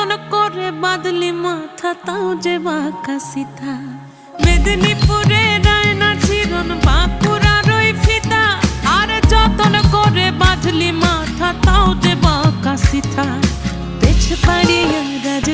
যতন করে বাঁধলি মাথা তাও যে বাঁকা সিথা। মেদিনীপুরে রায়না চিরন বাঁকুড়ার ওই ফিতা, আর যতন করে বাঁধলি মাথা তাও যে বাঁকা সিথা। পেছ পাড়িয়া রাজ